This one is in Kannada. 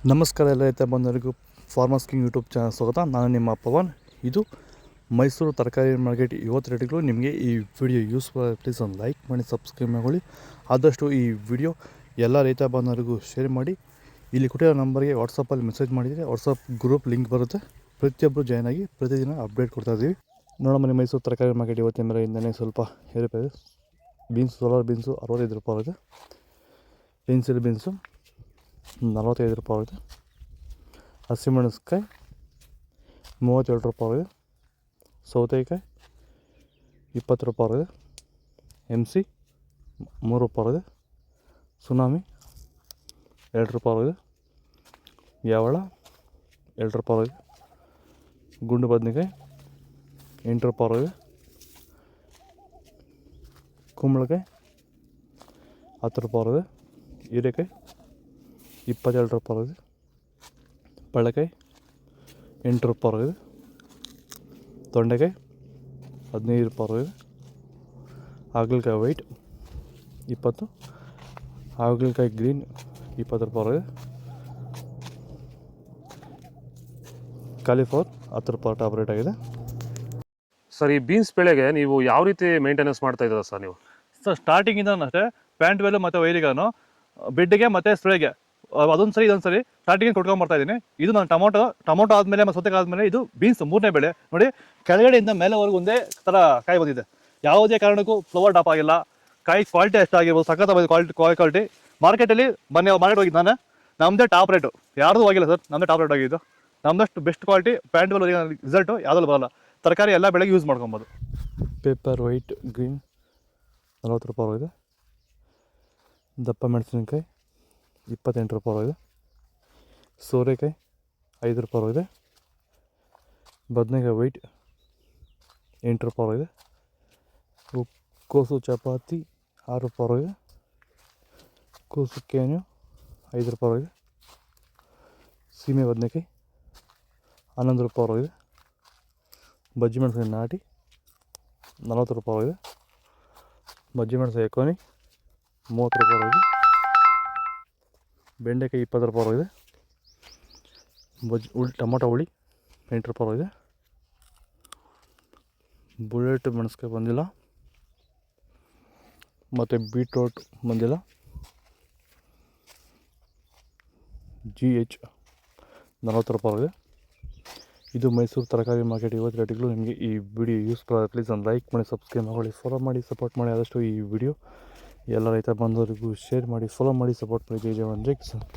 ನಮಸ್ಕಾರ ಎಲ್ಲ ರೈತ ಬಂದವರಿಗೂ ಫಾರ್ಮರ್ಸ್ ಕಿಂಗ್ ಯೂಟ್ಯೂಬ್ ಚಾನಲ್ ಸ್ವಾಗತ. ನಾನು ನಿಮ್ಮ ಪವನ್. ಇದು ಮೈಸೂರು ತರಕಾರಿ ಮಾರ್ಕೆಟ್ ಇವತ್ತು ರೇಟ್ಗಳು. ನಿಮಗೆ ಈ ವಿಡಿಯೋ ಯೂಸ್ಫುಲ್ ಪ್ಲೀಸ್ ಒಂದು ಲೈಕ್ ಮಾಡಿ, ಸಬ್ಸ್ಕ್ರೈಬ್ ಮಾಡಿ. ಆದಷ್ಟು ಈ ವಿಡಿಯೋ ಎಲ್ಲ ರೈತ ಬಂದವರಿಗೂ ಶೇರ್ ಮಾಡಿ. ಇಲ್ಲಿ ಕೊಟ್ಟಿರೋ ನಂಬರ್ಗೆ ವಾಟ್ಸಪ್ಪಲ್ಲಿ ಮೆಸೇಜ್ ಮಾಡಿದರೆ ವಾಟ್ಸಪ್ ಗ್ರೂಪ್ ಲಿಂಕ್ ಬರುತ್ತೆ. ಪ್ರತಿಯೊಬ್ಬರು ಜಾಯ್ನ್ ಆಗಿ ಪ್ರತಿದಿನ ಅಪ್ಡೇಟ್ ಕೊಡ್ತಾಯಿದ್ದೀವಿ. ನೋಡಮ್ಮ, ಮೈಸೂರು ತರಕಾರಿ ಮಾರ್ಕೆಟ್ ಇವತ್ತಿನ ಮೇಲೆಯಿಂದಲೇ ಸ್ವಲ್ಪ ಏರಿದೆ. ಬೀನ್ಸ್, ಸೋಲಾರ್ ಬೀನ್ಸು 65 ರೂಪಾಯಿ ಆಗಿದೆ. ಪೆನ್ಸಿಲ್ ಬೀನ್ಸು 45 ರೂಪಾಯಿ ಆಗಿದೆ. ಹಸಿಮೆಣಸಿನ್ಕಾಯಿ 37 ರೂಪಾಯಿ ಆಗಿದೆ. ಸೌತೆಕಾಯಿ 20 ರೂಪಾಯಿ ಆಗಿದೆ. MC 3 ರೂಪಾಯಿ ಆಗಿದೆ. ಸುನಾಮಿ 2 ರೂಪಾಯಿ ಆಗಿದೆ. ಯಾವಳ 2 ರೂಪಾಯಿ ಆಗಿದೆ. ಗುಂಡು ಬದನೆಕಾಯಿ 8 ರೂಪಾಯಿ ಆಗಿದೆ. ಕುಂಬಳಕಾಯಿ 10 ರೂಪಾಯಿ ಆಗಿದೆ. ಹೀರೆಕಾಯಿ 22 ರೂಪಾಯಿ ಆಗಿದೆ. ಪಳಕಾಯಿ 8 ರೂಪಾಯಿ ಆಗಿದೆ. ತೊಂಡೆಕಾಯಿ 15 ರೂಪಾಯಿ ಆಗಿದೆ. ಹಾಗಲಕಾಯಿ ವೈಟ್ 20. ಹಾಗಲಕಾಯಿ ಗ್ರೀನ್ 20 ರೂಪಾಯಿ ಆಗಿದೆ. ಕಾಲಿಫ್ಲವರ್ 10 ರೂಪಾಯಿ ಟಾಪ್ ರೇಟ್ ಆಗಿದೆ. ಸರ್, ಈ ಬೀನ್ಸ್ ಬೆಳೆಗೆ ನೀವು ಯಾವ ರೀತಿ ಮೇಂಟೆನೆನ್ಸ್ ಮಾಡ್ತಾ ಇದ್ದೀರಾ ಸರ್ ನೀವು? ಸರ್, ಸ್ಟಾರ್ಟಿಂಗಿಂದ ಅಷ್ಟೇ ಪ್ಯಾಂಟ್ ವೆಲ್ಲು ಮತ್ತು ವೈರಿಗಾನು ಬೆಡ್ಗೆ ಮತ್ತು ಸ್ಪ್ರೇಗೆ ಅದೊಂದು ಸರಿ ಇದೊಂದು ಸರಿ ಸ್ಟಾರ್ಟಿಂಗ್ ಕೊಟ್ಕೊಂಡ್ಬರ್ತಾ ಇದ್ದೀನಿ. ಇದು ನಾನು ಟೊಮೊಟೊ ಆದಮೇಲೆ ಮತ್ತು ಸೌತೆಕಾಯಿ ಆದಮೇಲೆ ಇದು ಬೀನ್ಸ್ 3ನೇ ಬೆಳೆ. ನೋಡಿ, ಕೆಳಗಡೆಯಿಂದ ಮೇಲೆವರೆಗೂ ಒಂದೇ ಥರ ಕಾಯಿ ಬಂದಿದೆ. ಯಾವುದೇ ಕಾರಣಕ್ಕೂ ಫ್ಲವರ್ ಟಾಪ್ ಆಗಿಲ್ಲ. ಕಾಯಿ ಕ್ವಾಲಿಟಿ ಎಷ್ಟಾಗಿರ್ಬೋದು, ಸಖತ್ತಾಗಿ ಕ್ವಾಲಿಟಿ. ಮಾರ್ಕೆಟಲ್ಲಿ ಮಾರ್ಕೆಟ್ ಹೋಗಿದ್ದು ನಾನು, ನಮ್ಮದೇ ಟಾಪ್ ರೇಟು, ಯಾರ್ದು ಆಗಿಲ್ಲ ಸರ್. ನಮ್ಮದೇ ಟಾಪ್ ರೇಟ್ ಆಗಿದ್ದು. ನಮ್ಮದಷ್ಟು best quality plant well result ಯಾವುದಲ್ಲೂ ಬರೋಲ್ಲ. ತರಕಾರಿ ಎಲ್ಲ ಬೆಳೆಗೆ ಯೂಸ್ ಮಾಡ್ಕೊಬೋದು. ಪೇಪರ್ ವೈಟ್ ಗ್ರೀನ್ 40 ರೂಪಾಯಿ ಆಗಿದೆ. ದಪ್ಪ ಮೆಣಸಿನಕಾಯಿ 28 ರೂಪಾಯಿ ಆಗಿದೆ. ಸೋರೆಕಾಯಿ 5 ರೂಪಾಯಿ ಆಗಿದೆ. ಬದನೆಕಾಯಿ ವೈಟ್ 8 ರೂಪಾಯಿ ಆಗಿದೆ. ಕೋಸು ಚಪಾತಿ 6 ರೂಪಾಯಿ ಆಗಿದೆ. ಕೋಸು ಕ್ಯಾನ್ಯು 5 ರೂಪಾಯಿ ಆಗಿದೆ. ಸೀಮೆ ಬದನೆಕಾಯಿ 11 ರೂಪಾಯಿ ಆಗಿದೆ. ಬಜ್ಜಿ ಮೆಣಸಿನ ನಾಟಿ 40 ರೂಪಾಯಿ ಆಗಿದೆ. ಬಜ್ಜಿ ಮೆಣಸು ಎಕೋನಿ 30 ರೂಪಾಯಿ ಆಗಿದೆ. ಬೆಂಡೆಕಾಯಿ 20 ರೂಪಾಯಿ ಆಗಿದೆ. ಟೊಮೊಟೊ ಹುಳಿ 8 ರೂಪಾಯಿ ಆಗಿದೆ. ಬುಲೆಟ್ ಮೆಣಸಿನಕಾಯಿ ಬಂದಿಲ್ಲ, ಮತ್ತು ಬೀಟ್ರೋಟ್ ಬಂದಿಲ್ಲ. GH 40 ರೂಪಾಯಿ ಆಗಿದೆ. ಇದು ಮೈಸೂರು ತರಕಾರಿ ಮಾರ್ಕೆಟ್ ಇವತ್ತು ರೇಟ್ಗಳು. ನಿಮಗೆ ಈ ವಿಡಿಯೋ ಯೂಸ್ಫುಲ್ ಆದರೆ ಪ್ಲೀಸ್ ಒಂದು ಲೈಕ್ ಮಾಡಿ, ಸಬ್ಸ್ಕ್ರೈಬ್ ಮಾಡಿ, ಫಾಲೋ ಮಾಡಿ, ಸಪೋರ್ಟ್ ಮಾಡಿ. ಆದಷ್ಟು ಈ ವಿಡಿಯೋ ಎಲ್ಲ ರೈತ ಬಂದವರಿಗೂ ಶೇರ್ ಮಾಡಿ, ಫಾಲೋ ಮಾಡಿ, ಸಪೋರ್ಟ್ ಮಾಡಿ. ಜೈ ಜವಾನ್ ಜೈ ಕಿಸಾನ್.